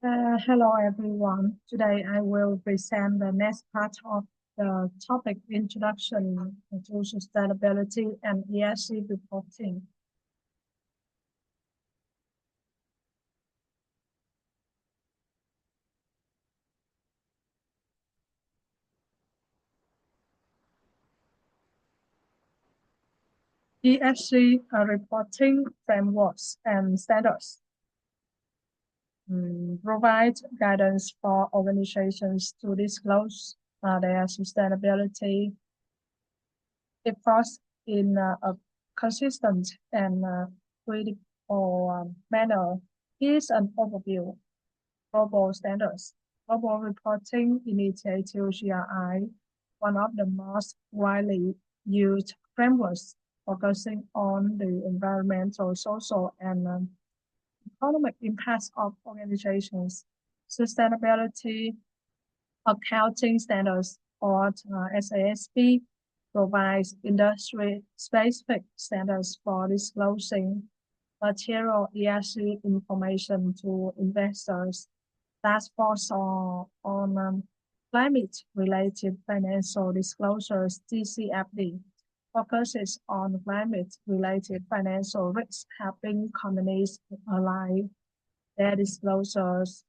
Hello everyone. Today I will present the next part of the topic Introduction to Sustainability and ESG Reporting. ESG reporting frameworks and standards provide guidance for organizations to disclose their sustainability efforts in a consistent and credible manner. Here's an overview. Global standards. Global Reporting Initiative (GRI), one of the most widely used frameworks focusing on the environmental, social, and economic impacts of organizations. Sustainability Accounting Standards, or SASB, provides industry-specific standards for disclosing material ESG information to investors. Task Force on Climate-Related Financial Disclosures (TCFD) focuses on climate-related financial risks, helping companies align their disclosures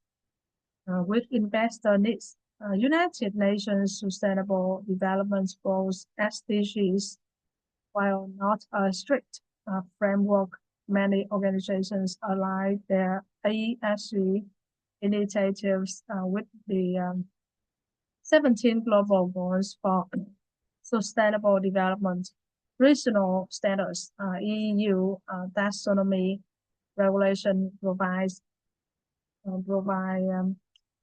with investor needs. United Nations Sustainable Development Goals (SDGs), while not a strict framework, many organizations align their ESG initiatives with the 17 global goals for sustainable development. Regional standards, EU taxonomy regulation provide, um,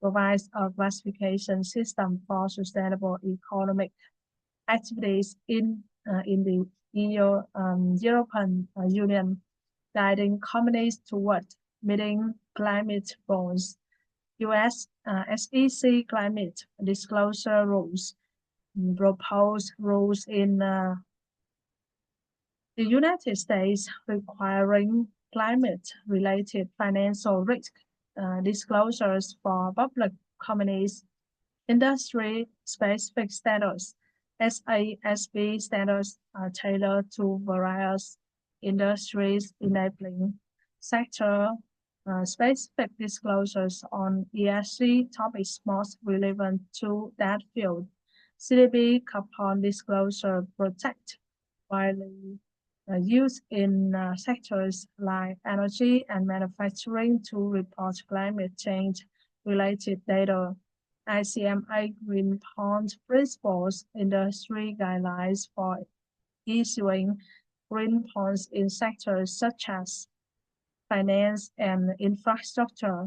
provides a classification system for sustainable economic activities in the EU, European Union, guiding companies toward meeting climate goals. US SEC climate disclosure rules propose rules in the United States requiring climate-related financial risk disclosures for public companies. Industry-specific standards, SASB standards are tailored to various industries, enabling sector specific disclosures on ESG topics most relevant to that field. CDP carbon disclosure protect widely used in sectors like energy and manufacturing to report climate change related data. ICMA Green Bond Principles industry guidelines for issuing green bonds in sectors such as finance and infrastructure.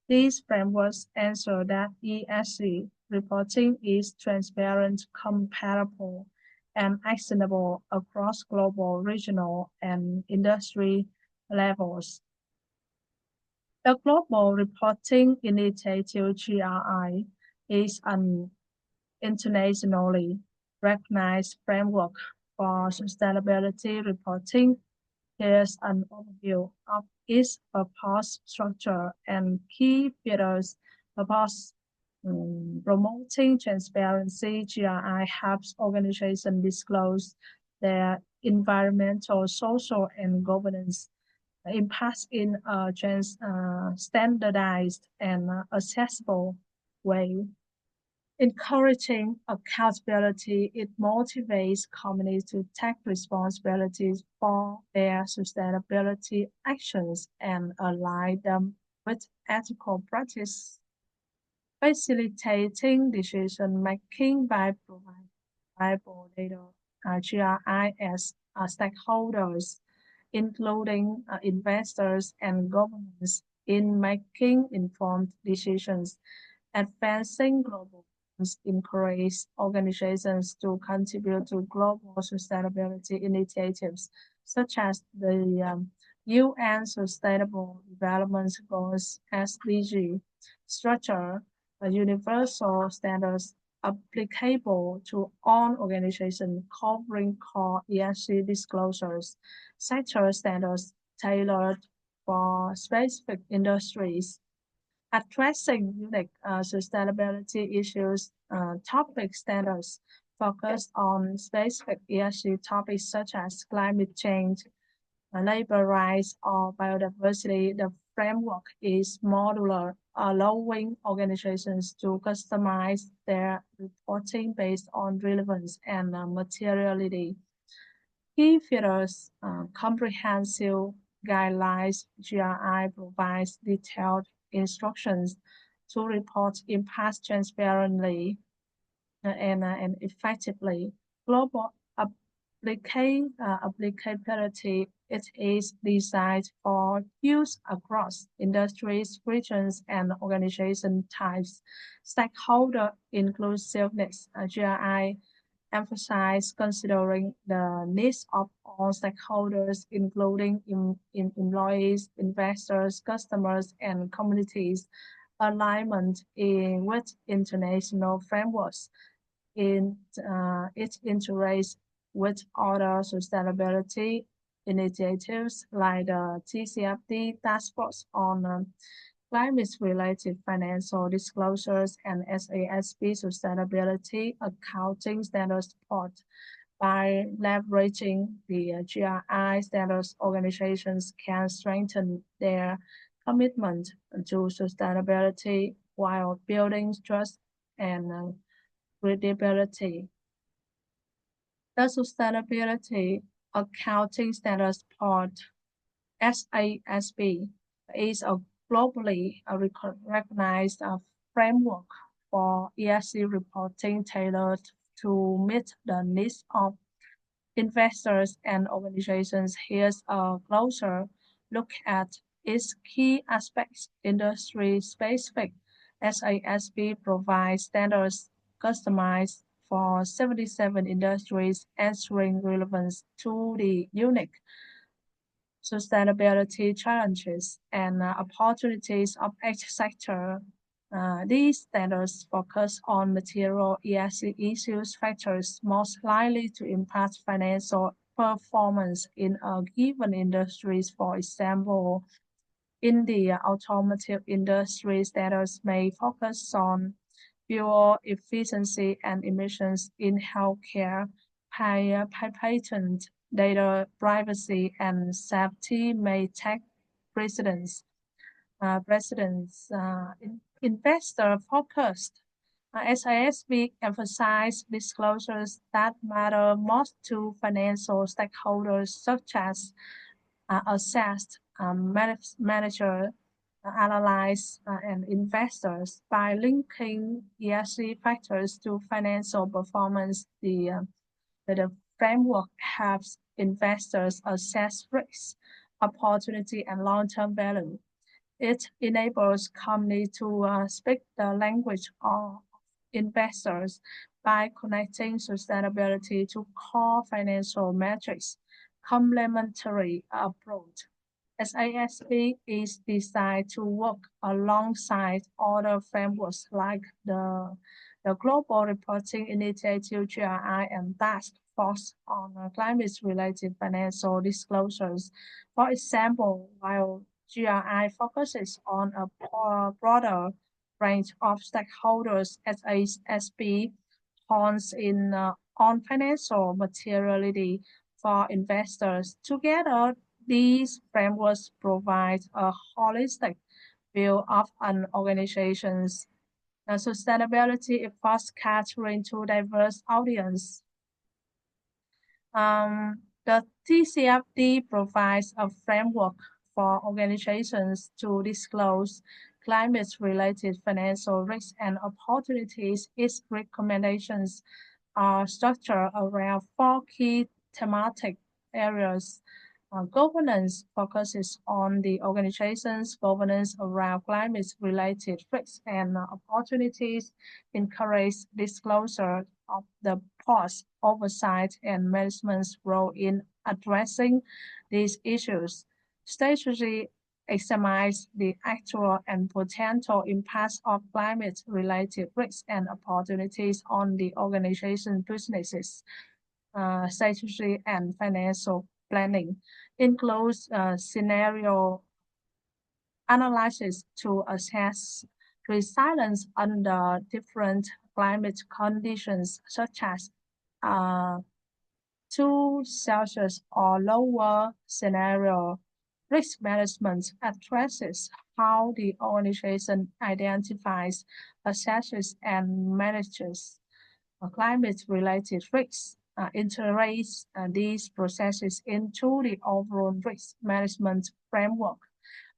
These frameworks ensure that ESG reporting is transparent, comparable, and actionable across global, regional, and industry levels. The Global Reporting Initiative (GRI) is an internationally recognized framework for sustainability reporting. Here's an overview of its purpose, structure, and key features. Purpose promoting transparency. GRI helps organizations disclose their environmental, social, and governance impacts in a standardized and accessible way. Encouraging accountability, it motivates companies to take responsibilities for their sustainability actions and align them with ethical practice, facilitating decision making by providing reliable data. GRIS stakeholders, including investors and governments, in making informed decisions. Advancing global goals encourage organizations to contribute to global sustainability initiatives, such as the UN Sustainable Development Goals (SDG), structure universal standards applicable to all organizations covering core ESG disclosures, sector standards tailored for specific industries. Addressing unique sustainability issues, topic standards focus on specific ESG topics such as climate change, labor rights, or biodiversity. The framework is modular, allowing organizations to customize their reporting based on relevance and materiality. Key features, comprehensive guidelines. GRI provides detailed instructions to report impacts transparently and effectively. Global applicability. It is designed for use across industries, regions, and organization types. Stakeholder inclusiveness. GRI emphasize considering the needs of all stakeholders, including employees, investors, customers, and communities. Alignment with international frameworks. It integrates with other sustainability initiatives like the TCFD Task Force on climate-related financial disclosures and SASB sustainability accounting standards support. By leveraging the GRI standards, organizations can strengthen their commitment to sustainability while building trust and credibility. The Sustainability Accounting Standards Board (SASB) is a globally recognized framework for ESG reporting tailored to meet the needs of investors and organizations. Here's a closer look at its key aspects. Industry specific. SASB provides standards customized for 77 industries, answering relevance to the unique sustainability challenges and opportunities of each sector. These standards focus on material ESG issues factors most likely to impact financial performance in a given industry. For example, in the automotive industry, standards may focus on fuel efficiency and emissions. In healthcare, patent data privacy and safety may take precedence. Investor focused. SISB emphasize disclosures that matter most to financial stakeholders, such as assessed manager, analyze, and investors. By linking ESG factors to financial performance. The framework helps investors assess risks, opportunity, and long-term value. It enables companies to speak the language of investors by connecting sustainability to core financial metrics. Complementary approach. SASB is designed to work alongside other frameworks like the Global Reporting Initiative (GRI) and Task Force on Climate-related Financial Disclosures. For example, while GRI focuses on a broader range of stakeholders, SASB hones in on financial materiality for investors. Together, these frameworks provide a holistic view of an organization's sustainability efforts catering to diverse audience. The TCFD provides a framework for organizations to disclose climate-related financial risks and opportunities. Its recommendations are structured around four key thematic areas. Governance focuses on the organization's governance around climate-related risks and opportunities, encourage disclosure of the board's oversight and management's role in addressing these issues. Strategy examines the actual and potential impacts of climate-related risks and opportunities on the organization's businesses. Strategy and financial planning includes scenario analysis to assess resilience under different climate conditions, such as uh, 2 Celsius or lower scenario. Risk management addresses how the organization identifies, assesses, and manages climate-related risks, integrates these processes into the overall risk management framework.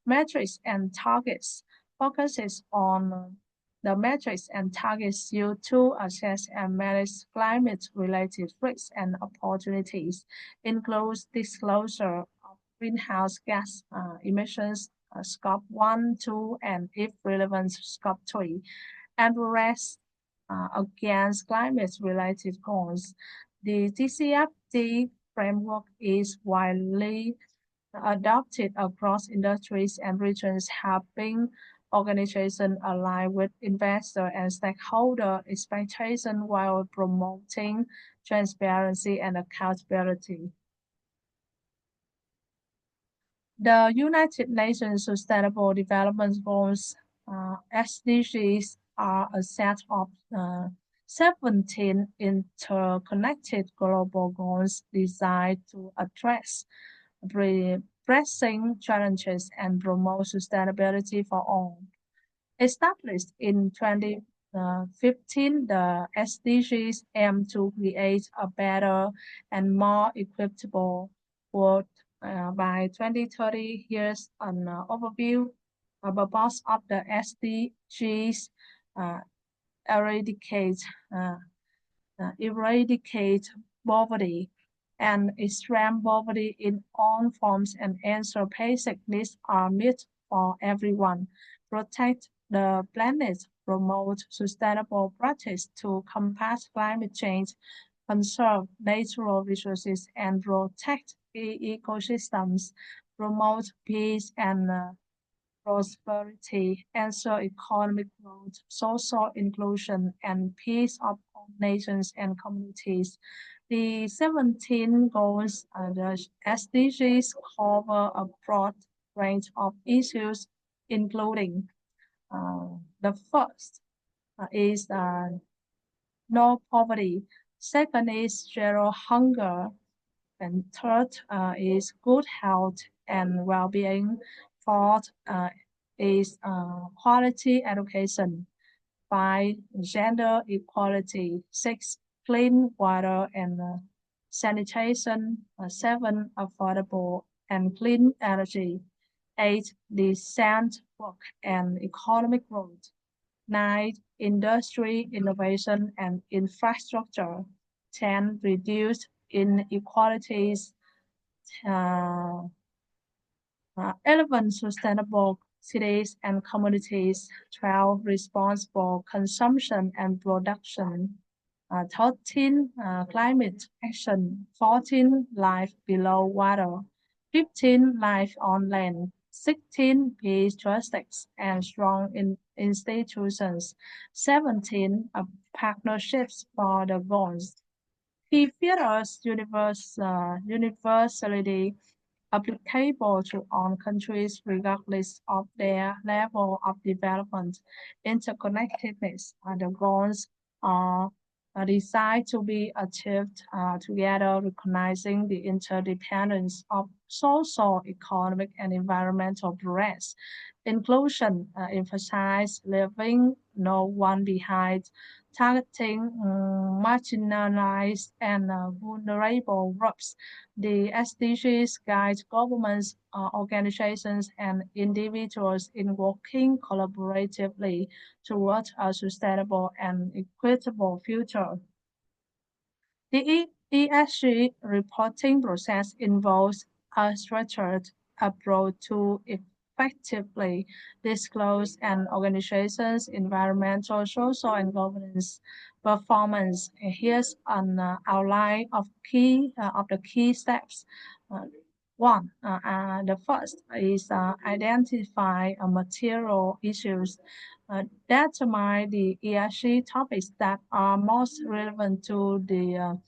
Metrics and targets focuses on the metrics and targets used to assess and manage climate-related risks and opportunities, includes disclosure of greenhouse gas emissions, Scope 1, 2, and if relevant, Scope 3, and rest against climate-related goals. The TCFD framework is widely adopted across industries and regions, helping organizations align with investor and stakeholder expectations while promoting transparency and accountability. The United Nations Sustainable Development Goals, SDGs, are a set of 17 interconnected global goals designed to address pressing challenges and promote sustainability for all. Established in 2015, the SDGs aim to create a better and more equitable world by 2030. Here's an overview. The purpose of the SDGs uh, eradicate uh, eradicate poverty and extreme poverty in all forms and ensure basic needs are met for everyone, protect the planet, promote sustainable practice to combat climate change, conserve natural resources, and protect ecosystems, promote peace and prosperity, ensure economic growth, social inclusion, and peace of all nations and communities. The 17 goals, the SDGs, cover a broad range of issues, including the first is no poverty. Second is zero hunger. And third is good health and well-being. Fourth is quality education. Five, gender equality. Six, clean water and sanitation. Seven, affordable and clean energy. Eight, decent work and economic growth. Nine, industry, innovation, and infrastructure. 10, reduce inequalities. Uh, 11, sustainable cities and communities. 12, responsible consumption and production. 13, climate action. 14, life below water. 15, life on land. 16, peace, justice, and strong institutions. 17, partnerships for the goals. He features universality applicable to all countries regardless of their level of development. Interconnectedness and the goals are designed to be achieved together, recognizing the interdependence of social, economic, and environmental progress. Inclusion emphasizes leaving no one behind, targeting marginalized and vulnerable groups. The SDGs guide governments, organizations, and individuals in working collaboratively toward a sustainable and equitable future. The ESG reporting process involves a structured approach to effectively disclose an organization's environmental, social, and governance performance. Here's an outline of the key steps. Uh, the first is identify material issues. Determine the ESG topics that are most relevant to the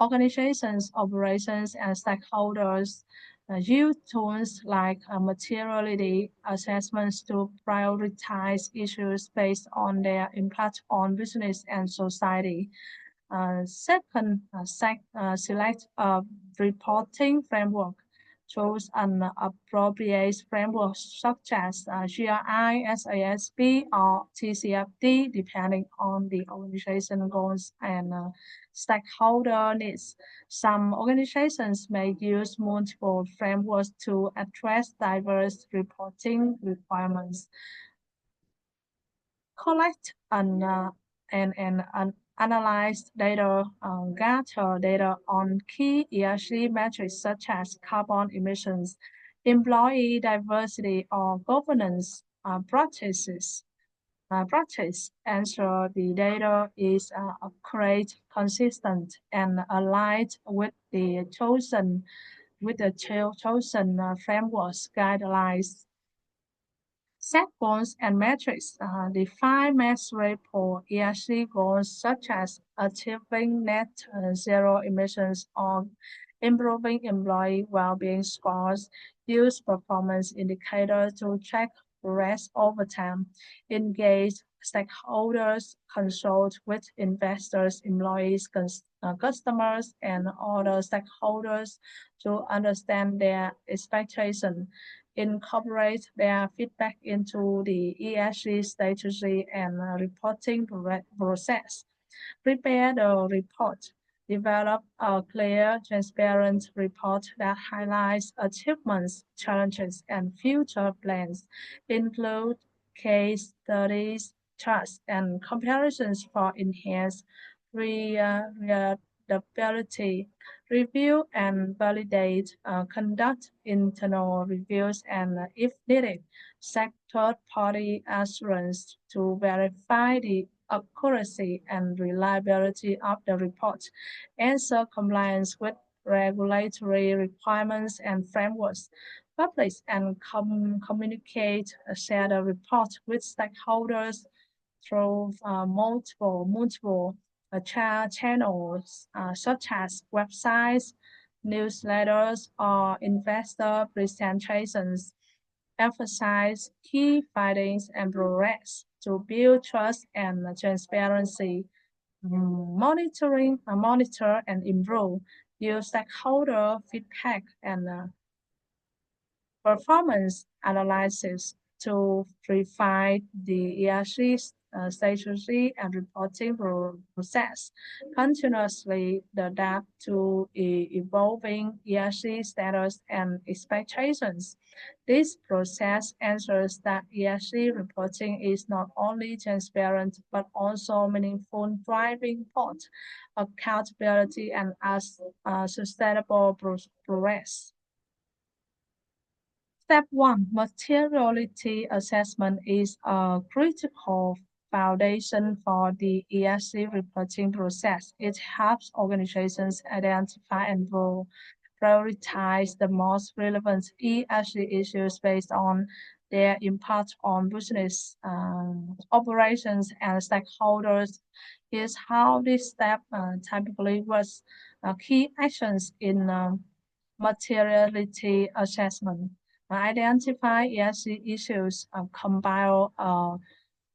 organization's operations and stakeholders. use tools like materiality assessments to prioritize issues based on their impact on business and society. Second, select a reporting framework. Choose an appropriate framework such as GRI, SASB, or TCFD, depending on the organization goals and stakeholder needs. Some organizations may use multiple frameworks to address diverse reporting requirements. Collect and analyze data, gather data on key ESG metrics such as carbon emissions, employee diversity, or governance practice. Ensure the data is accurate, consistent, and aligned with the chosen frameworks guidelines. Set goals and metrics. Define measurable ESG goals such as achieving net zero emissions or improving employee well-being scores. Use performance indicators to track progress over time. Engage stakeholders, consult with investors, employees, customers, and other stakeholders to understand their expectations. Incorporate their feedback into the ESG strategy and reporting process. Prepare the report. Develop a clear, transparent report that highlights achievements, challenges, and future plans. Include case studies, charts, and comparisons for enhanced readability. Review and validate. Conduct internal reviews and, if needed, seek third-party assurance to verify the accuracy and reliability of the report, ensure compliance with regulatory requirements and frameworks, publish and communicate, share the report with stakeholders through multiple channels such as websites, newsletters, or investor presentations. Emphasize key findings and progress to build trust and transparency. Monitor and improve. Use stakeholder feedback and performance analysis to refine the ESG strategy and reporting process. Continuously adapt to evolving ESG status and expectations. This process ensures that ESG reporting is not only transparent but also meaningful, driving both accountability and sustainable progress. Step 1. Materiality assessment is a critical foundation for the ESG reporting process. It helps organizations identify and prioritize the most relevant ESG issues based on their impact on business operations and stakeholders. Here's how this step typically works. Key actions in materiality assessment. Identify ESG issues, compile a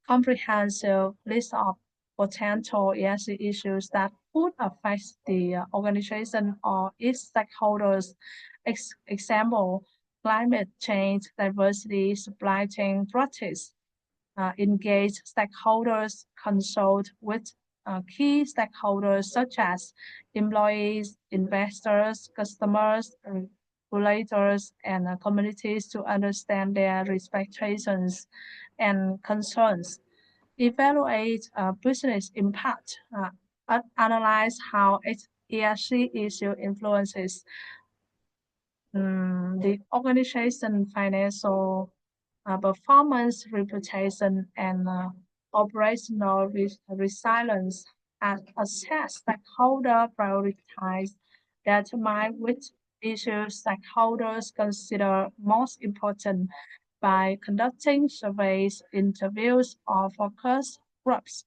comprehensive list of potential ESG issues that could affect the organization or its stakeholders. Example, climate change, diversity, supply chain practice. Engage stakeholders, consult with key stakeholders such as employees, investors, customers, regulators, and communities to understand their expectations and concerns. Evaluate business impact. Analyze how its ESG issue influences the organization financial performance, reputation, and operational resilience. Assess stakeholder prioritize, determine which issues stakeholders consider most important by conducting surveys, interviews, or focus groups.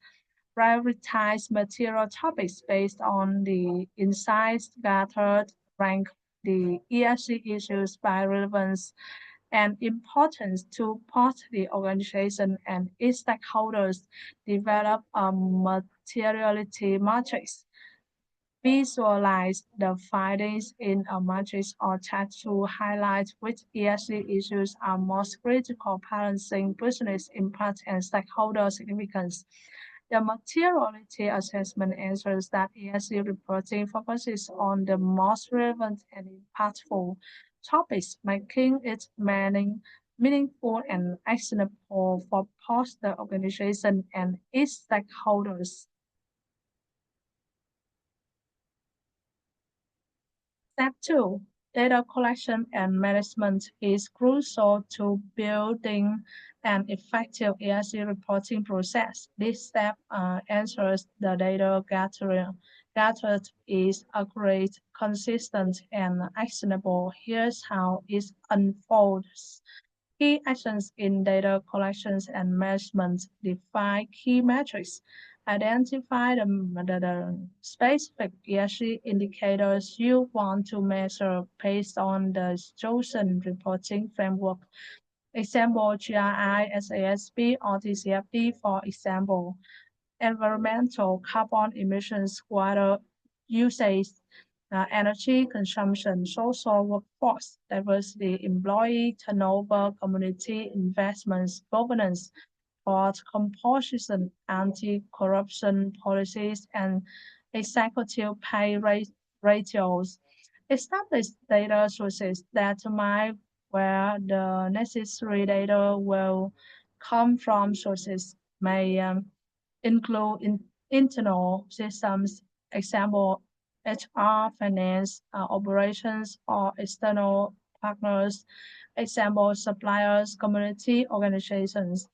Prioritize material topics based on the insights gathered, rank the ESG issues by relevance and importance to both the organization and its stakeholders, develop a materiality matrix. Visualize the findings in a matrix or chart to highlight which ESG issues are most critical, balancing business impact and stakeholder significance. The materiality assessment ensures that ESG reporting focuses on the most relevant and impactful topics, making it meaningful and actionable for both the organization and its stakeholders. Step 2. Data collection and management is crucial to building an effective ESG reporting process. This step ensures the data gathered is accurate, consistent, and actionable. Here's how it unfolds. Key actions in data collections and management: define key metrics, identify the specific ESG indicators you want to measure based on the chosen reporting framework. Example, GRI, SASB, or TCFD, for example. Environmental carbon emissions, water usage, energy consumption, social workforce, diversity, employee turnover, community investments, governance, board composition, anti-corruption policies, and executive pay ratios. Establish data sources that determine where the necessary data will come from. Sources may include internal systems, example, HR, finance, operations, or external partners, example, suppliers, community organizations.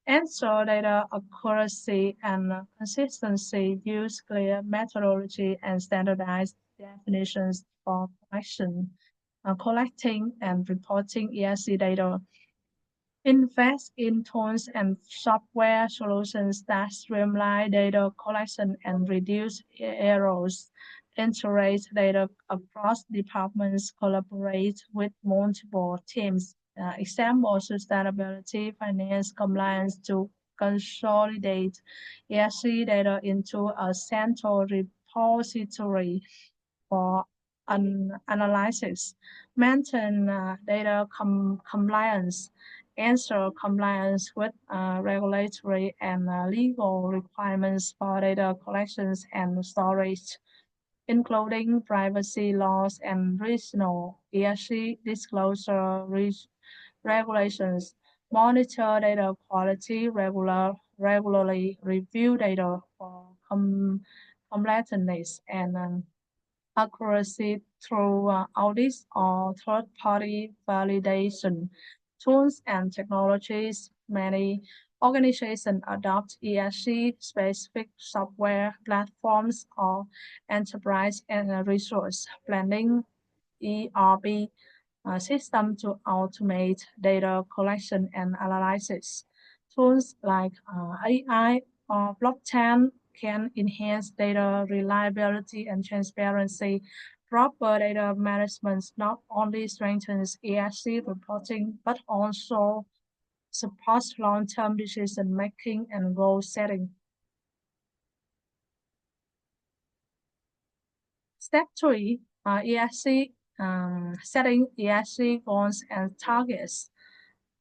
Ensure data accuracy and consistency, use clear methodology and standardized definitions for collecting and reporting ESG data. Invest in tools and software solutions that streamline data collection and reduce errors. Integrate data across departments, collaborate with multiple teams. Example, sustainability, finance, compliance to consolidate ESG data into a central repository for analysis. Maintain data compliance, ensure compliance with regulatory and legal requirements for data collections and storage, including privacy laws and regional ESG disclosure regulations. Monitor data quality regularly, review data for completeness and accuracy through audits or third-party validation. Tools and technologies. Many organizations adopt ESG-specific software platforms or enterprise and resource planning (ERP) system to automate data collection and analysis. Tools like AI or blockchain can enhance data reliability and transparency. Proper data management not only strengthens ESG reporting but also supports long-term decision making and goal setting. Step 3, ESG setting ESG goals and targets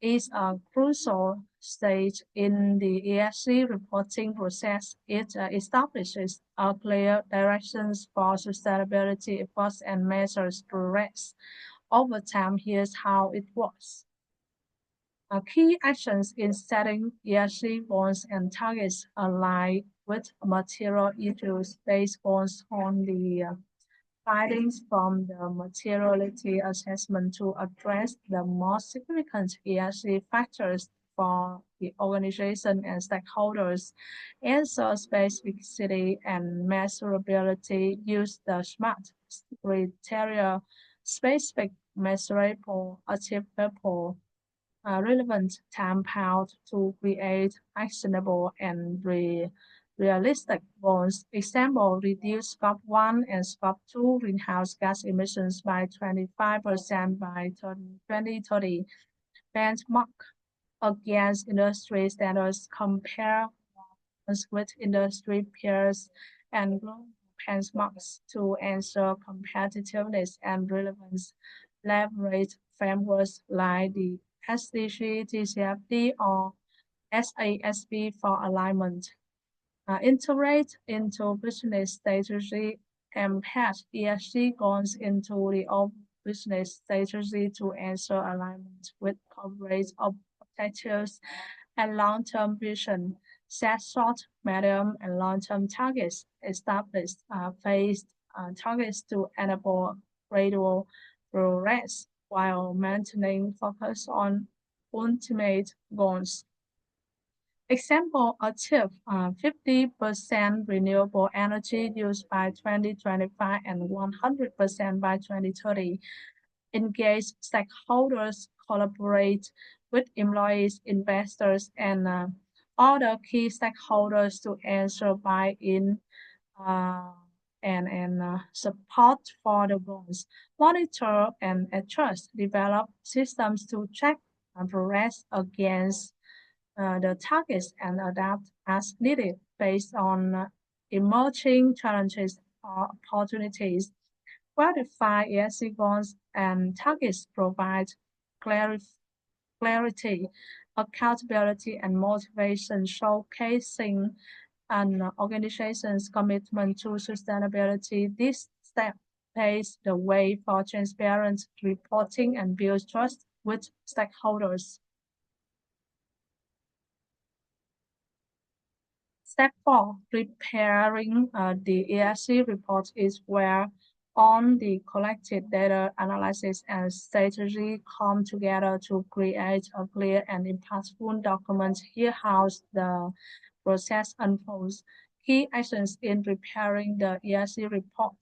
is a crucial stage in the ESG reporting process. It establishes a clear directions for sustainability efforts and measures progress. Over time, here's how it works. Key actions in setting ESG goals and targets align with material issues based on the findings from the materiality assessment to address the most significant ESG factors for the organization and stakeholders. Answer specificity and measurability. Use the SMART criteria: specific, measurable, achievable, relevant, time bound to create actionable and realistic goals. Example, reduce Scope 1 and Scope 2 greenhouse gas emissions by 25% by 2030. Benchmark against industry standards, compare with industry peers and global benchmarks to ensure competitiveness and relevance. Leverage frameworks like the SDG, TCFD, or SASB for alignment. Integrate into business strategy, embed ESG goals into the business strategy to ensure alignment with corporate objectives and long-term vision. Set short, medium, and long-term targets. Establish phased targets to enable gradual progress while maintaining focus on ultimate goals. Example, achieve 50% renewable energy use by 2025 and 100% by 2030. Engage stakeholders, collaborate with employees, investors, and other key stakeholders to ensure buy-in and support for the goals. Monitor and adjust, develop systems to track progress against the targets and adapt as needed based on emerging challenges or opportunities. Quantify ESG goals and targets provide clarity, accountability, and motivation, showcasing an organization's commitment to sustainability. This step paves the way for transparent reporting and builds trust with stakeholders. Step 4, preparing the ESG report is where all the collected data analysis and strategy come together to create a clear and impactful document. Here how the process unfolds. Key actions in preparing the ESG report.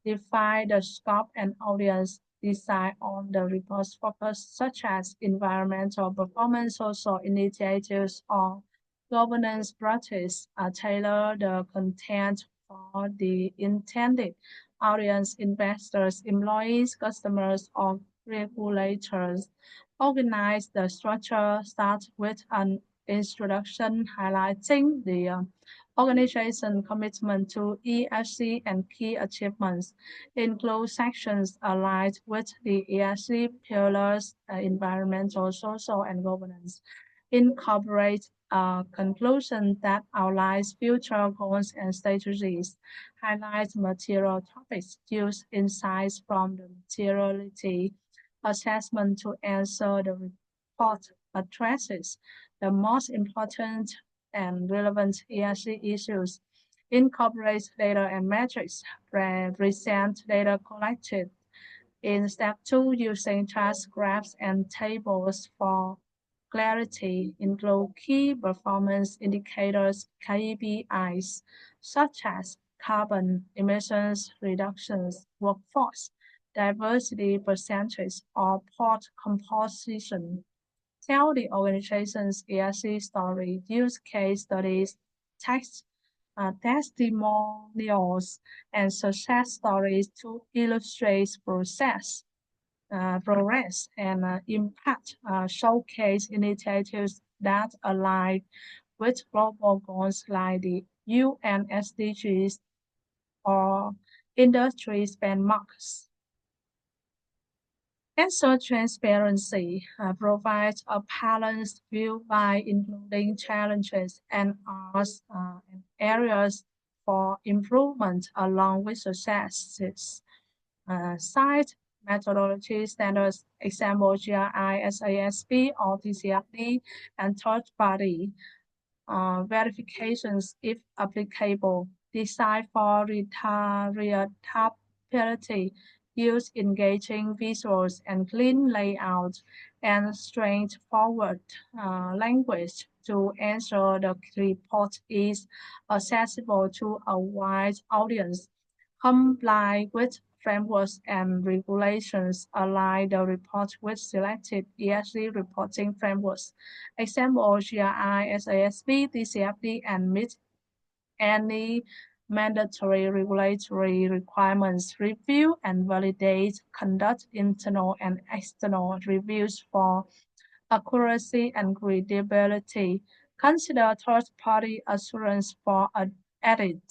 Define the scope and audience. Decide on the report's focus, such as environmental performance, social initiatives, or governance practice. Tailor the content for the intended audience, investors, employees, customers, or regulators. Organize the structure. Start with an introduction highlighting the organization commitment to ESG and key achievements. Include sections aligned with the ESG pillars, environmental, social, and governance. Incorporate a conclusion that outlines future goals and strategies. Highlight material topics. Use insights from the materiality assessment to answer the report addresses the most important and relevant ESG issues. Incorporate data and metrics. Present data collected. In step 2, using charts, graphs, and tables for clarity. Include key performance indicators, KPIs, such as carbon emissions reductions, workforce, diversity percentage, or port composition. Tell the organization's ESG story. Use case studies, text, testimonials, and success stories to illustrate progress and impact. Showcase initiatives that align with global goals like the UN SDGs or industry benchmarks. Ensure transparency. Provides a balanced view by including challenges and areas for improvement along with successes. Cite methodology standards, example GRI, SASB, or TCFD, and third-party verifications if applicable. Design for readability. Use engaging visuals and clean layout and straightforward language to ensure the report is accessible to a wide audience. Comply with frameworks and regulations. Align the report with selected ESG reporting frameworks. Example GRI, SASB, TCFD, and any mandatory regulatory requirements, review and validate, conduct internal and external reviews for accuracy and credibility, consider third-party assurance for added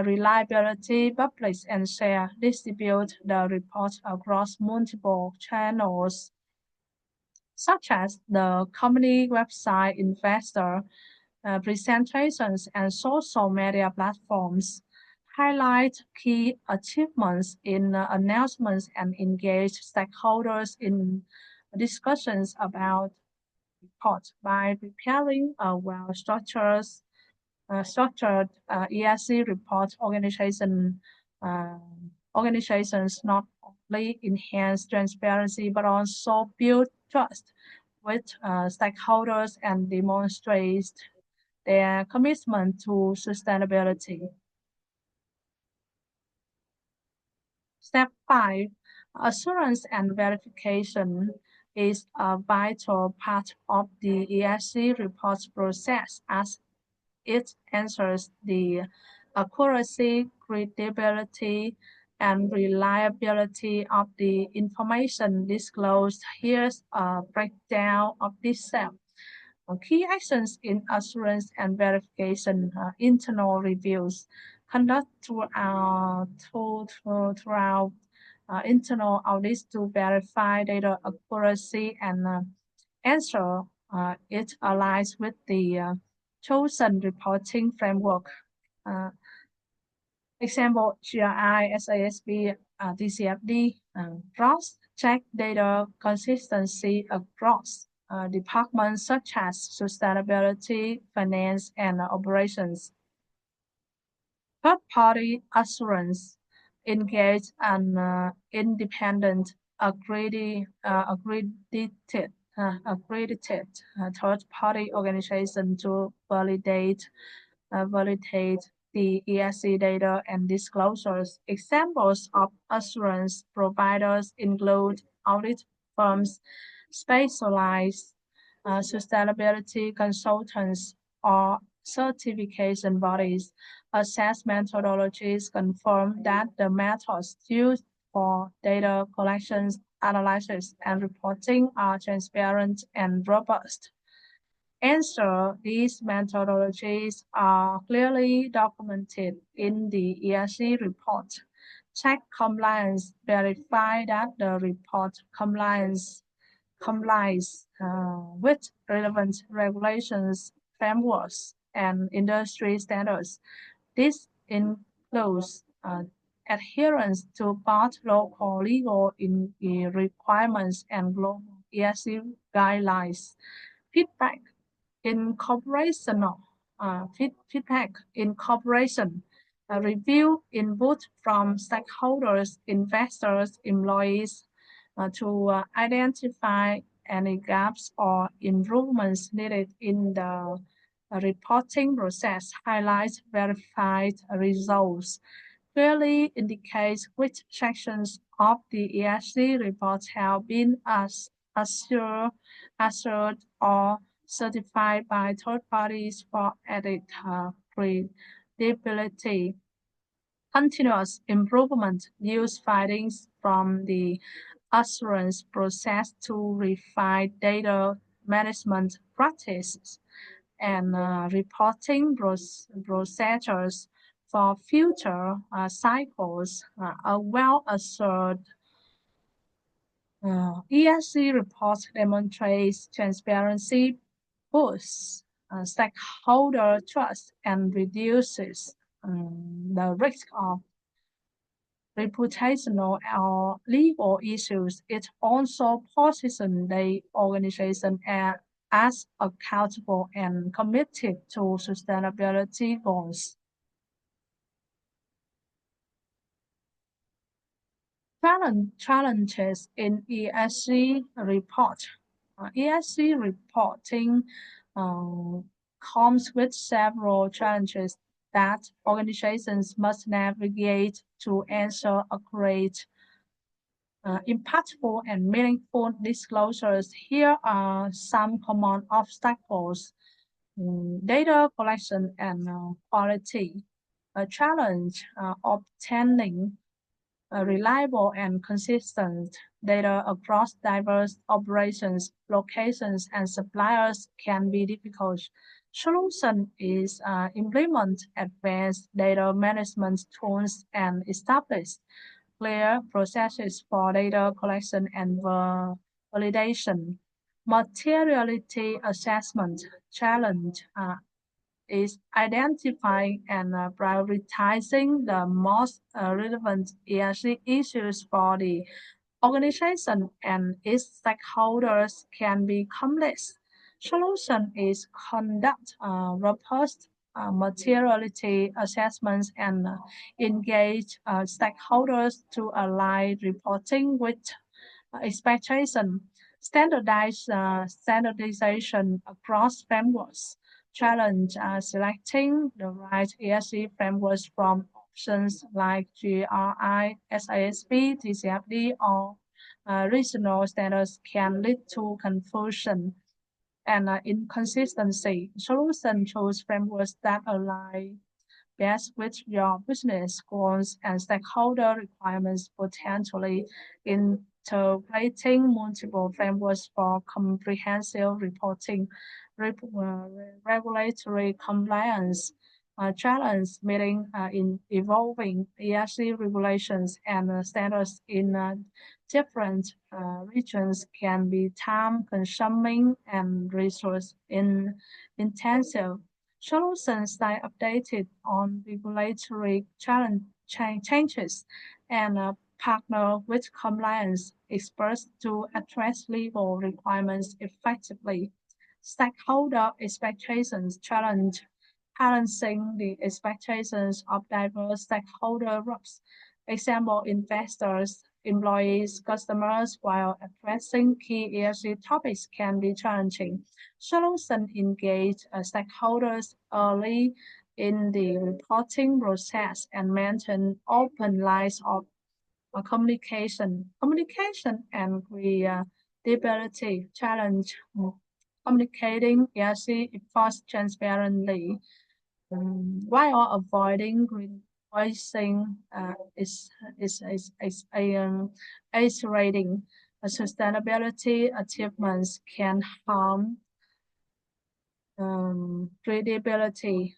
reliability, publish and share, distribute the report across multiple channels, such as the company website, investor presentations, and social media platforms. Highlight key achievements in announcements and engage stakeholders in discussions about report by preparing a structured ESG report uh, organizations not only enhance transparency but also build trust with stakeholders and demonstrate their commitment to sustainability. Step 5. Assurance and verification is a vital part of the ESG report process as it ensures the accuracy, credibility, and reliability of the information disclosed. Here's a breakdown of this step. Key actions in assurance and verification, internal reviews conduct throughout internal audits to verify data accuracy and ensure it aligns with the chosen reporting framework. Uh, Example, GRI, SASB, DCFD, cross-check data consistency across departments such as sustainability, finance, and operations. Third-party assurance engage an independent, accredited third-party organization to validate the ESG data and disclosures. Examples of assurance providers include audit firms, specialized sustainability consultants, or certification bodies. Assess methodologies confirm that the methods used for data collections, analysis, and reporting are transparent and robust. Ensure these methodologies are clearly documented in the ESG report. Check compliance. Verify that the report complies with relevant regulations, frameworks, and industry standards. This includes adherence to both local legal requirements and global ESG guidelines. Feedback feedback incorporation, review input from stakeholders, investors, employees to identify any gaps or improvements needed in the reporting process, highlights verified results, clearly indicates which sections of the ESG report have been assured, assured or certified by third parties for added credibility. Continuous improvement use findings from the assurance process to refine data management practices and reporting procedures for future cycles. A well-assured ESG report demonstrates transparency, boosts stakeholder trust, and reduces the risk of reputational or legal issues. It also positions the organization as accountable and committed to sustainability goals. Challenges in ESG report. ESG reporting comes with several challenges that organizations must navigate to ensure accurate, impactful, and meaningful disclosures. Here are some common obstacles. Data collection and quality. A challenge obtaining reliable and consistent data across diverse operations, locations, and suppliers can be difficult. Solution is implement advanced data management tools and establish clear processes for data collection and validation. Materiality assessment challenge is identifying and prioritizing the most relevant ESG issues for the organization and its stakeholders can be complex. Solution is conduct robust materiality assessments and engage stakeholders to align reporting with expectation, standardization across frameworks, challenge selecting the right ESG frameworks from options like GRI, SASB, TCFD, or regional standards can lead to confusion and inconsistency. Solution choose frameworks that align best with your business goals and stakeholder requirements, potentially integrating multiple frameworks for comprehensive reporting, regulatory compliance, challenge meeting in evolving ESG regulations and standards in different regions can be time consuming and resource intensive. Solutions stay updated on regulatory changes and partner with compliance experts to address legal requirements effectively. Stakeholder expectations challenge balancing the expectations of diverse stakeholder groups, example investors, employees, customers, while addressing key ESG topics can be challenging. Solutions engage stakeholders early in the reporting process and maintain open lines of communication and credibility challenge communicating ESG efforts transparently while avoiding greenwashing is iterating sustainability achievements can harm credibility.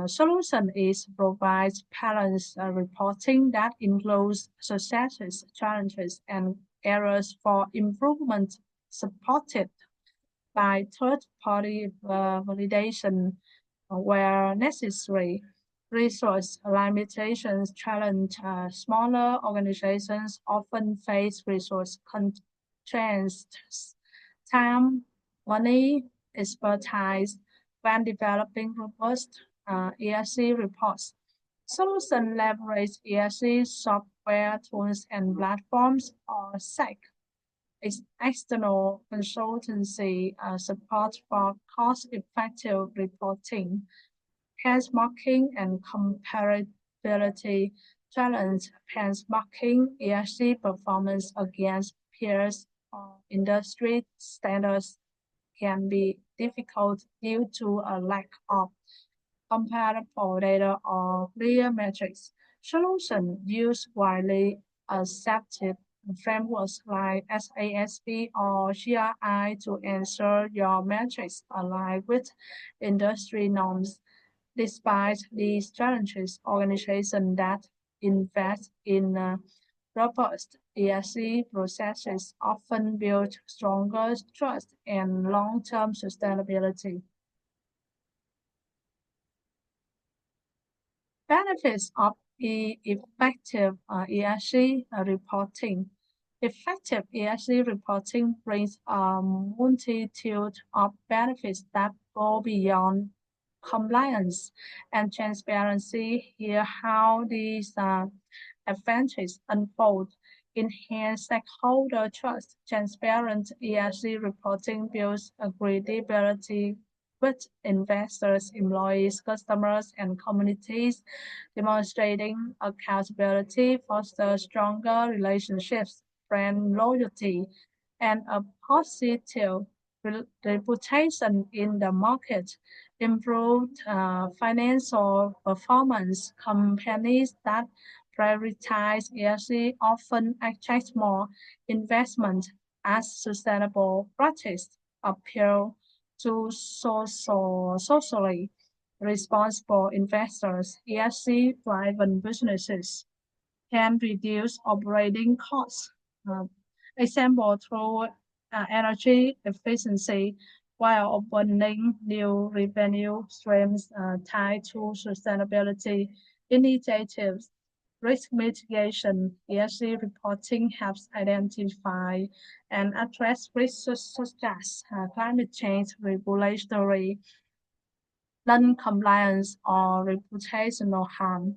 Solution is provides balanced reporting that includes successes, challenges, and errors for improvement supported by third-party validation where necessary. Resource limitations challenge smaller organizations often face resource constraints, time, money, expertise when developing robust ESG reports. Solutions leverage ESG software tools and platforms or SEC external consultancy support for cost-effective reporting, benchmarking and comparability challenge benchmarking ESG performance against peers or industry standards can be difficult due to a lack of comparable data or clear metrics. Solutions use widely accepted frameworks like SASB or GRI to ensure your metrics align with industry norms. Despite these challenges, organizations that invest in robust ESG processes often build stronger trust and long-term sustainability. Benefits of effective ESG reporting. Effective ESG reporting brings a multitude of benefits that go beyond compliance and transparency. Here, how these advantages unfold. Enhance stakeholder trust. Transparent ESG reporting builds a credibility with investors, employees, customers, and communities, demonstrating accountability, fosters stronger relationships, brand loyalty, and a positive reputation in the market, improved financial performance. Companies that prioritize ESG often attract more investment as sustainable practice appeal to socially responsible investors. ESG-driven businesses can reduce operating costs. Uh, Example through energy efficiency while opening new revenue streams tied to sustainability initiatives. Risk mitigation, ESG reporting helps identify and address risks such as climate change, regulatory non-compliance, or reputational harm.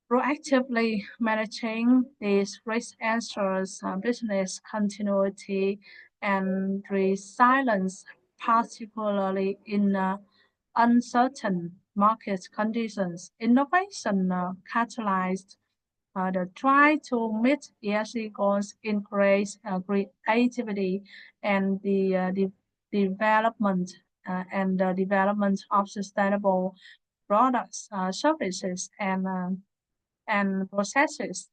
Proactively managing these risks ensures business continuity and resilience, particularly in uncertain market conditions. Innovation catalyzed the try to meet ESG goals, increase creativity and the development of sustainable products, services, and processes.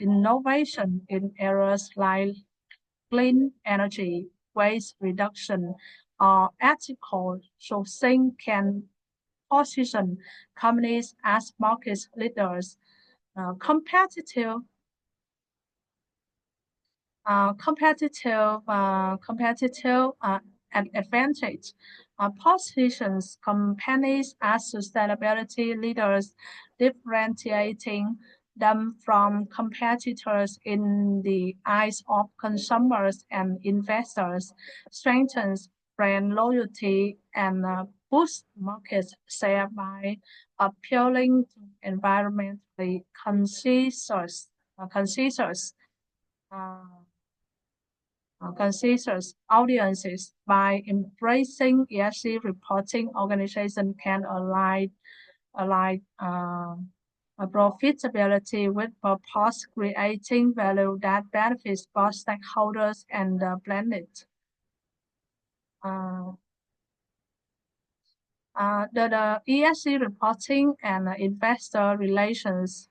Innovation in areas like clean energy, waste reduction, or ethical sourcing can position companies as market leaders. Competitive advantage positions companies as sustainability leaders, differentiating them from competitors in the eyes of consumers and investors, strengthens brand loyalty and boosts market share by appealing to environmentally uh, conscious audiences. By embracing ESG reporting, organizations can align profitability with purpose, creating value that benefits both stakeholders and the planet. Uh, the ESG reporting and investor relations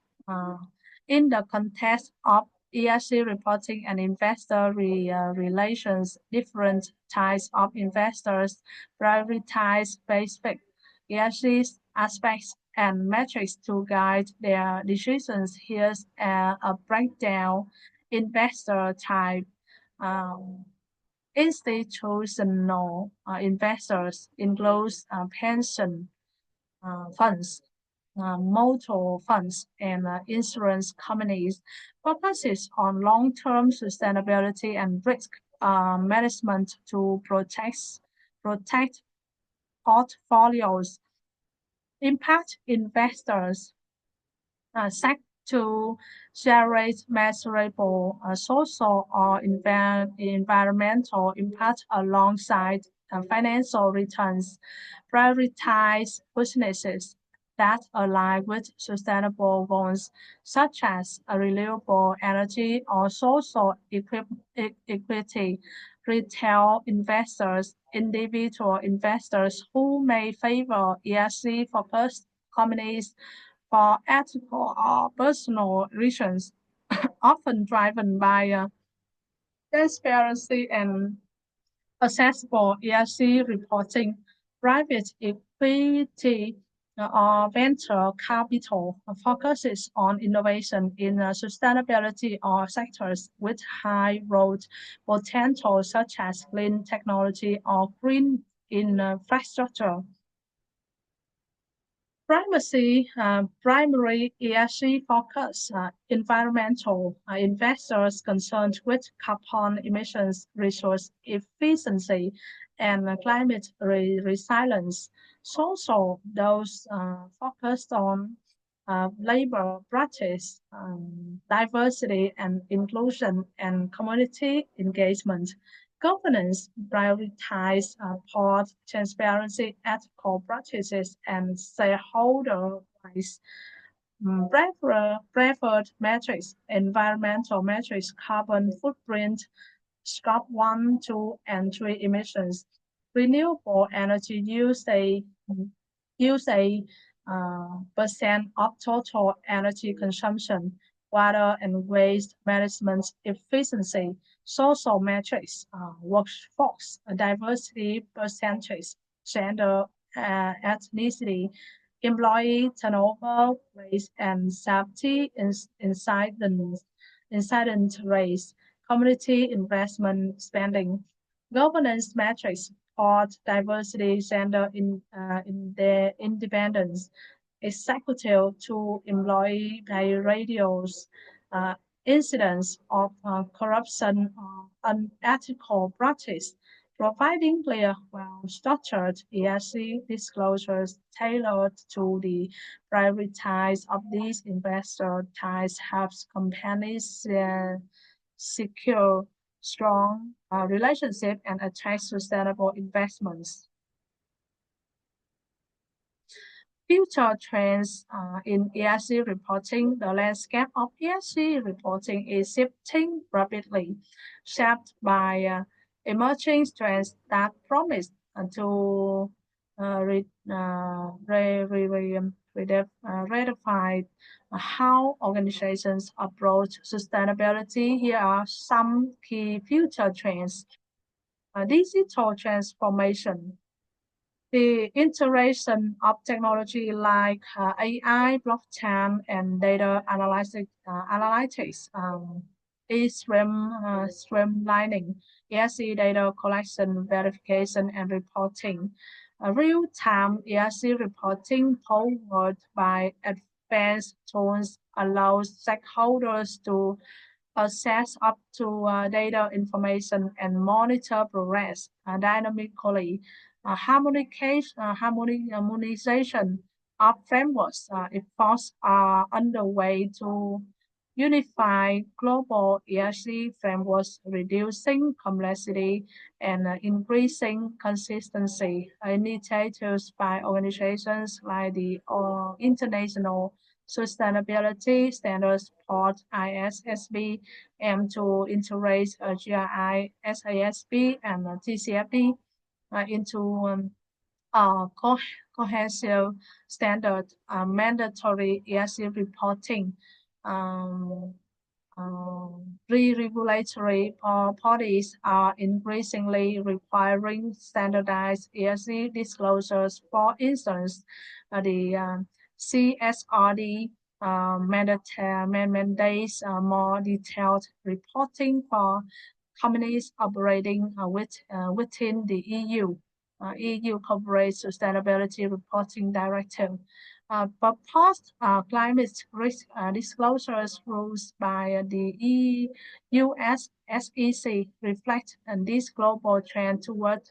in the context of ESG reporting and investor relations, different types of investors prioritize specific ESG aspects and metrics to guide their decisions. Here's a breakdown. Investor type. Um, Institutional investors includes pension funds, mutual funds, and insurance companies. Focuses on long-term sustainability and risk management to protect portfolios. Impact investors seek to generate measurable social or environmental impact alongside financial returns, prioritize businesses that align with sustainable goals such as renewable energy or social equity. Retail investors, individual investors who may favor ESG focused companies for ethical or personal reasons, often driven by transparency and accessible ESG reporting. Private equity or venture capital focuses on innovation in sustainability or sectors with high growth potential, such as clean technology or green infrastructure. Primary ESG focus, environmental investors concerned with carbon emissions, resource efficiency, and climate resilience. Social, those focused on labor practice, diversity and inclusion, and community engagement. Governance prioritize board transparency, ethical practices, and stakeholder rights. Preferred metrics, environmental metrics, carbon footprint, Scope 1, 2, and 3 emissions. Renewable energy use a percent of total energy consumption, water and waste management efficiency, social metrics, workforce diversity percentage, gender, ethnicity, employee turnover rates, and safety incident rates, community investment spending, governance metrics, support diversity, in their independence, executive to employee pay ratios, uh, incidents of corruption or unethical practice, providing clear, well-structured ESG disclosures tailored to the priorities of these investor types helps companies secure strong relationship and attract sustainable investments. Future trends in ESG reporting. The landscape of ESG reporting is shifting rapidly, shaped by emerging trends that promise to redefine how organizations approach sustainability. Here are some key future trends. Digital transformation, the integration of technology like AI, blockchain, and data analytics is streamlining ESG data collection, verification, and reporting. Real-time ESG reporting powered by advanced tools allows stakeholders to access up to data information and monitor progress dynamically. Harmonization of frameworks efforts are underway to unify global ESG frameworks, reducing complexity and increasing consistency. Initiatives by organizations like the International Sustainability Standards Board (ISSB) aim to integrate GRI, SASB, and TCFD into cohesive standard mandatory ESG reporting. Um, Regulatory bodies are increasingly requiring standardized ESG disclosures. For instance, the CSRD mandates more detailed reporting for companies operating within the EU. EU Corporate Sustainability Reporting Directive. But post climate risk disclosures rules by the US SEC reflect this global trend toward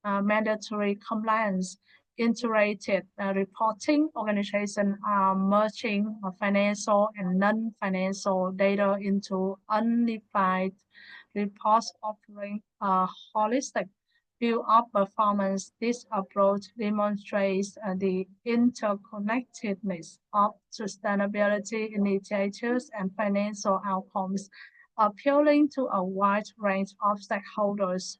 mandatory compliance. Integrated reporting organizations are merging financial and non-financial data into unified reports offering a holistic view of performance. This approach demonstrates the interconnectedness of sustainability initiatives and financial outcomes, appealing to a wide range of stakeholders.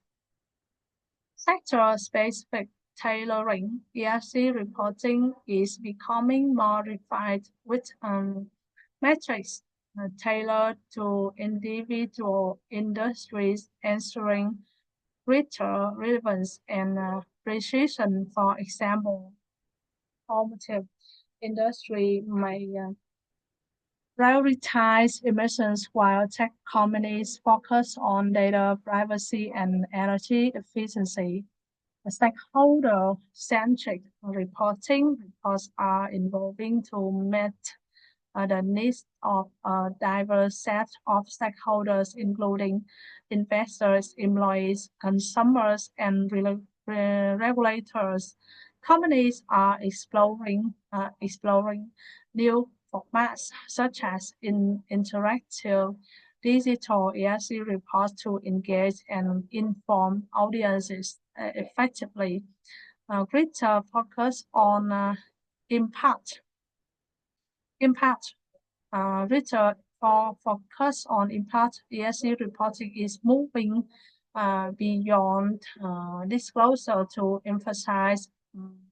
Sector-specific tailoring. ESG reporting is becoming more refined with metrics tailored to individual industries, ensuring greater relevance and precision. For example, automotive industry may prioritize emissions while tech companies focus on data privacy and energy efficiency. Stakeholder-centric reporting reports are evolving to meet the needs of a diverse set of stakeholders, including investors, employees, consumers, and regulators. Companies are exploring new formats such as interactive digital ESG reports to engage and inform audiences effectively. Greater focus on impact. Greater for focus on impact, ESG reporting is moving beyond disclosure to emphasize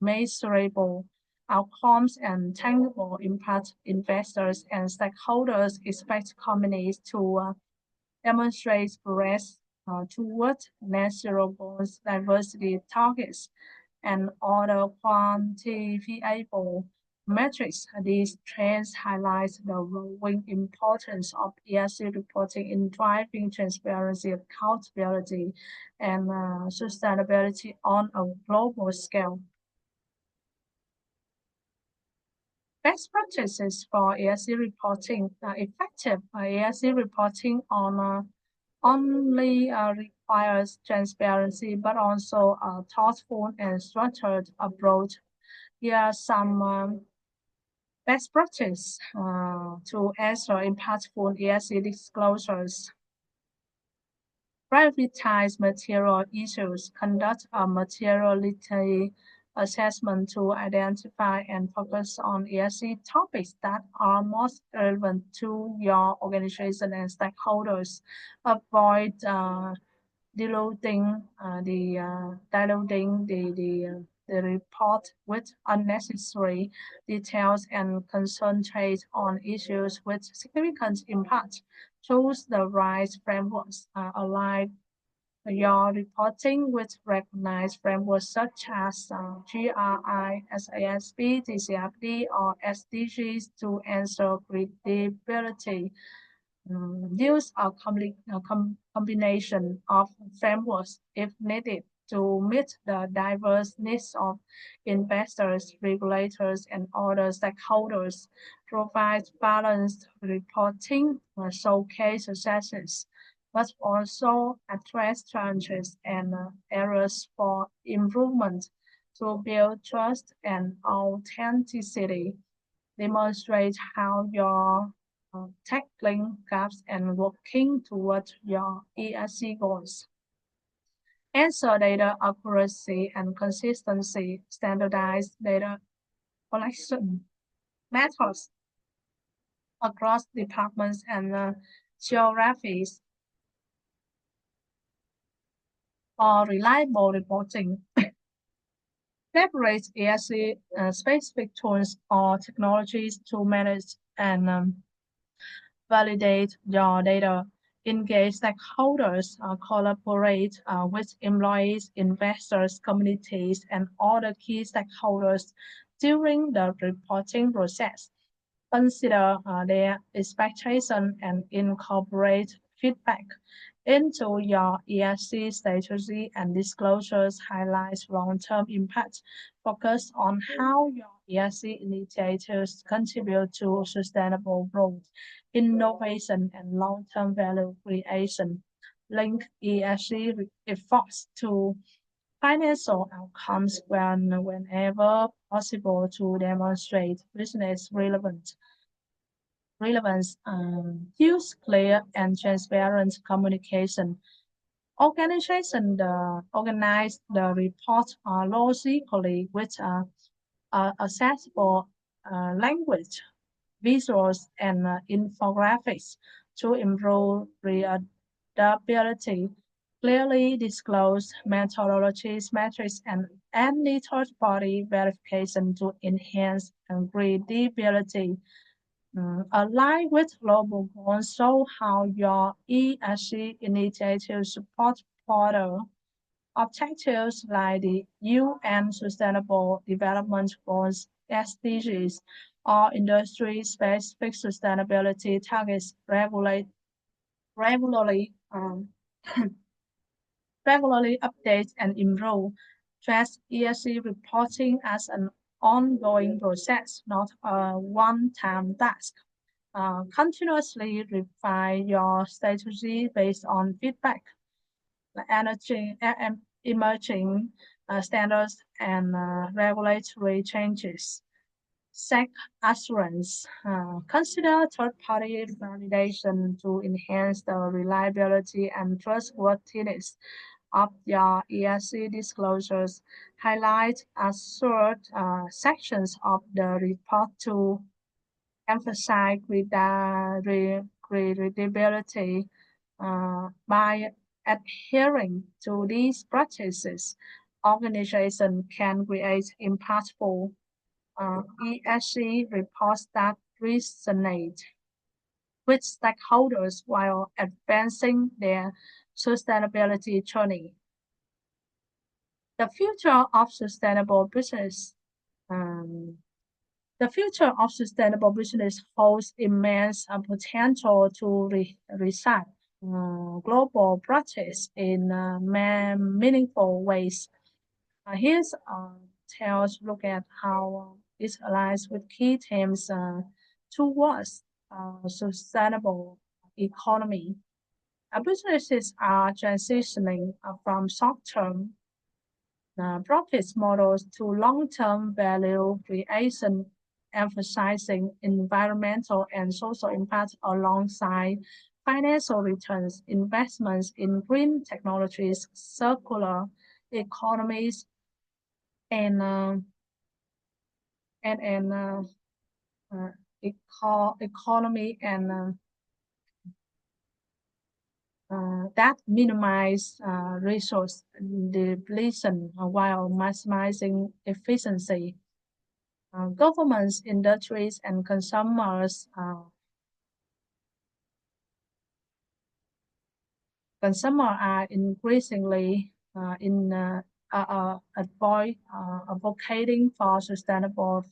measurable outcomes and tangible impact. Investors and stakeholders expect companies to demonstrate progress towards net zero goals, diversity targets, and other quantifiable metrics. These trends highlight the growing importance of ESG reporting in driving transparency, accountability, and sustainability on a global scale. Best practices for ESG reporting. Effective ESG reporting only requires transparency, but also a thoughtful and structured approach. Here are some best practice to answer impactful ESG disclosures. Prioritize material issues. Conduct a materiality assessment to identify and focus on ESG topics that are most relevant to your organization and stakeholders. Avoid diluting the report with unnecessary details and concentrate on issues with significant impact. Choose the right frameworks. Align your reporting with recognized frameworks such as GRI, SASB, TCFD, or SDGs to ensure credibility. Use a combination of frameworks if needed to meet the diverse needs of investors, regulators, and other stakeholders. Provide balanced reporting, showcase successes, but also address challenges and errors for improvement to build trust and authenticity. Demonstrate how you're tackling gaps and working towards your ESG goals. Answer data accuracy and consistency, standardized data collection methods across departments and geographies for reliable reporting. Leverage ESG specific tools or technologies to manage and validate your data, engage stakeholders, collaborate with employees, investors, communities, and other key stakeholders during the reporting process. Consider their expectation and incorporate feedback into your ESG strategy and disclosures highlights long-term impact. Focus on how your ESG initiatives contribute to sustainable growth, innovation, and long-term value creation. Link ESG efforts to financial outcomes whenever possible to demonstrate business relevance. Use clear and transparent communication. Organize the report logically with accessible language, visuals, and infographics to improve readability. Clearly disclose methodologies, metrics, and any third-party verification to enhance credibility. Align with global goals. Show how your ESG initiatives support broader objectives like the UN Sustainable Development Goals (SDGs) or industry-specific sustainability targets. Regularly regularly update and improve. Track ESG reporting as an ongoing process, not a one-time task. Continuously refine your strategy based on feedback, emerging standards, and regulatory changes. SEC assurance. Consider third-party validation to enhance the reliability and trustworthiness of your ESG disclosures. Highlight assured sections of the report to emphasize credibility by adhering to these practices. Organizations can create impactful ESG reports that resonate with stakeholders while advancing their sustainability journey. The future of sustainable business. The future of sustainable business holds immense potential to reset global practice in meaningful ways. Here's Tails look at how this aligns with key themes towards sustainable economy. Businesses are transitioning from short-term profit models to long-term value creation, emphasizing environmental and social impact alongside financial returns. Investments in green technologies, circular economies, and economy and that minimize resource depletion while maximizing efficiency. Governments, industries, and consumers are increasingly advocating for sustainable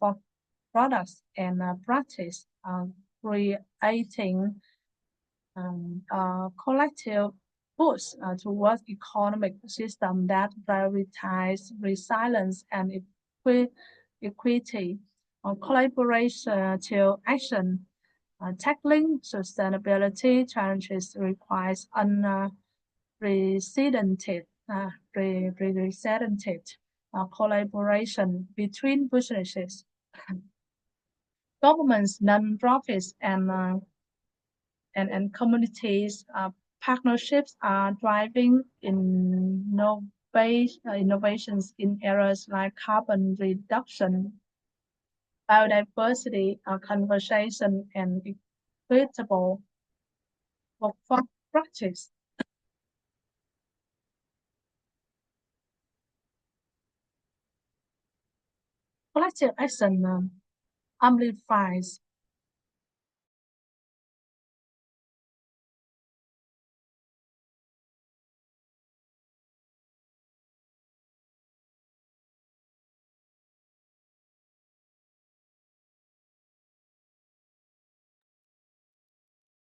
products and practice, creating collective push towards economic system that prioritize resilience and equity. Collaboration to action. Tackling sustainability challenges requires unprecedented collaboration between businesses, governments, non-profits, and communities. Partnerships are driving innovations in areas like carbon reduction, biodiversity, conservation, and equitable workforce practice. Collective action amplifies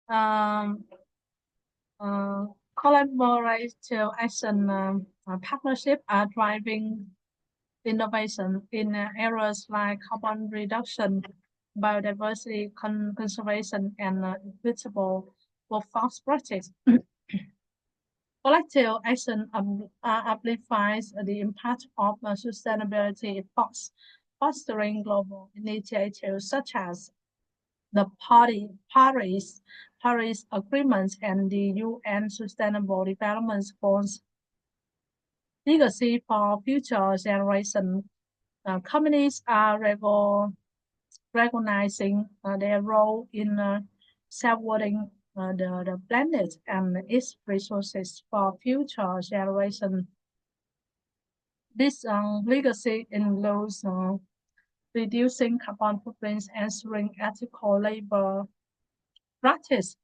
um, collaborative action partnership are driving innovation in areas like carbon reduction, biodiversity conservation, and equitable workforce practice. Collective action amplifies the impact of sustainability efforts, fostering global initiatives such as the Paris Agreement and the UN Sustainable Development Goals. Legacy for future generations. Companies are recognizing their role in safeguarding the planet and its resources for future generations. This legacy includes reducing carbon footprints, ensuring ethical labor practice,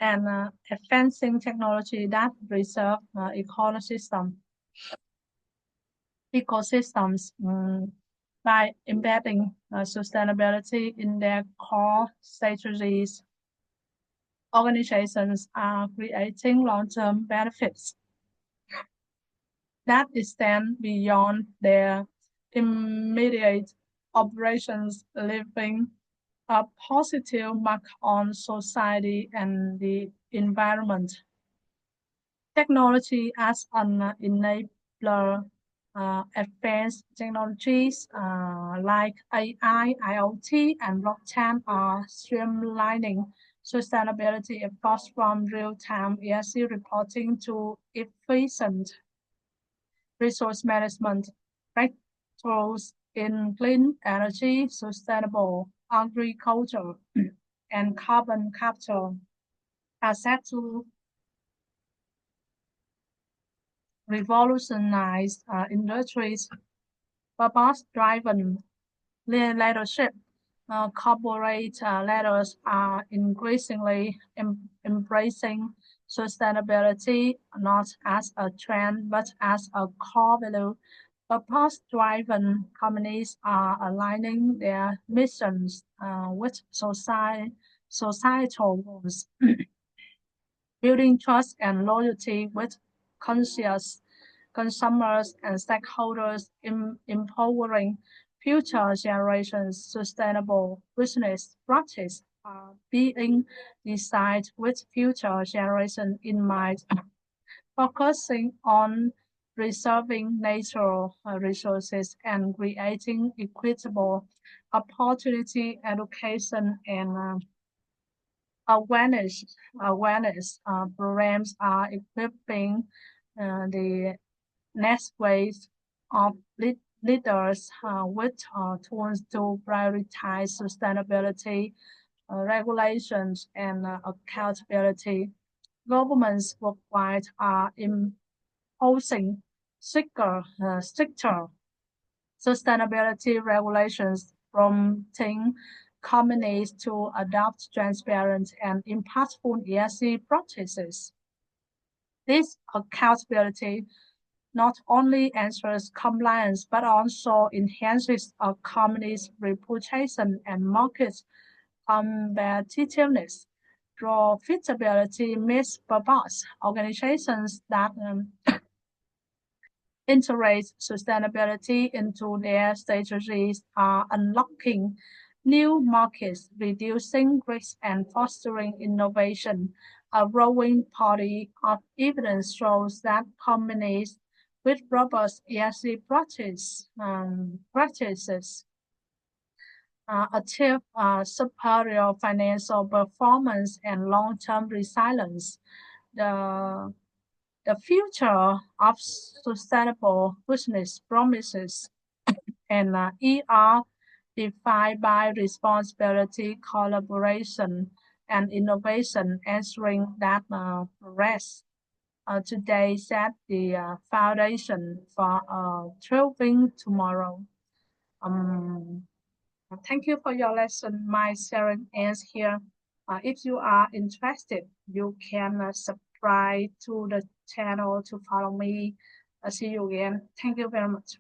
and advancing technology that preserve ecosystems by embedding sustainability in their core strategies. Organizations are creating long-term benefits that extend beyond their immediate operations, leaving a positive mark on society and the environment. Technology as an enabler. Advanced technologies like AI, IoT, and blockchain are streamlining sustainability efforts from real-time ESG reporting to efficient resource management. Breakthroughs in clean energy, sustainable agriculture, and carbon capture are set to revolutionize industries. Purpose-driven leadership. Corporate leaders are increasingly embracing sustainability not as a trend but as a core value. Purpose-driven companies are aligning their missions with societal goals, building trust and loyalty with conscious consumers and stakeholders, empowering future generations. Sustainable business practice are being designed with future generations in mind, focusing on preserving natural resources and creating equitable opportunity, education, and awareness programs are equipping the next wave of leaders with tools to prioritize sustainability, regulations, and accountability. Governments worldwide are imposing stricter sustainability regulations, prompting companies to adopt transparent and impactful ESG practices. This accountability not only ensures compliance but also enhances a company's reputation and market competitiveness. Profitability meets purpose. Organizations that integrate sustainability into their strategies are unlocking new markets, reducing risk, and fostering innovation. A growing body of evidence shows that companies with robust ESG practices achieve superior financial performance and long-term resilience. The the future of sustainable business promises and ER defined by responsibility, collaboration, and innovation, ensuring that progress today set the foundation for a thriving tomorrow. Um, Thank you for your lesson. My sharing ends here. If you are interested, you can subscribe to the channel to follow me. See you again. Thank you very much.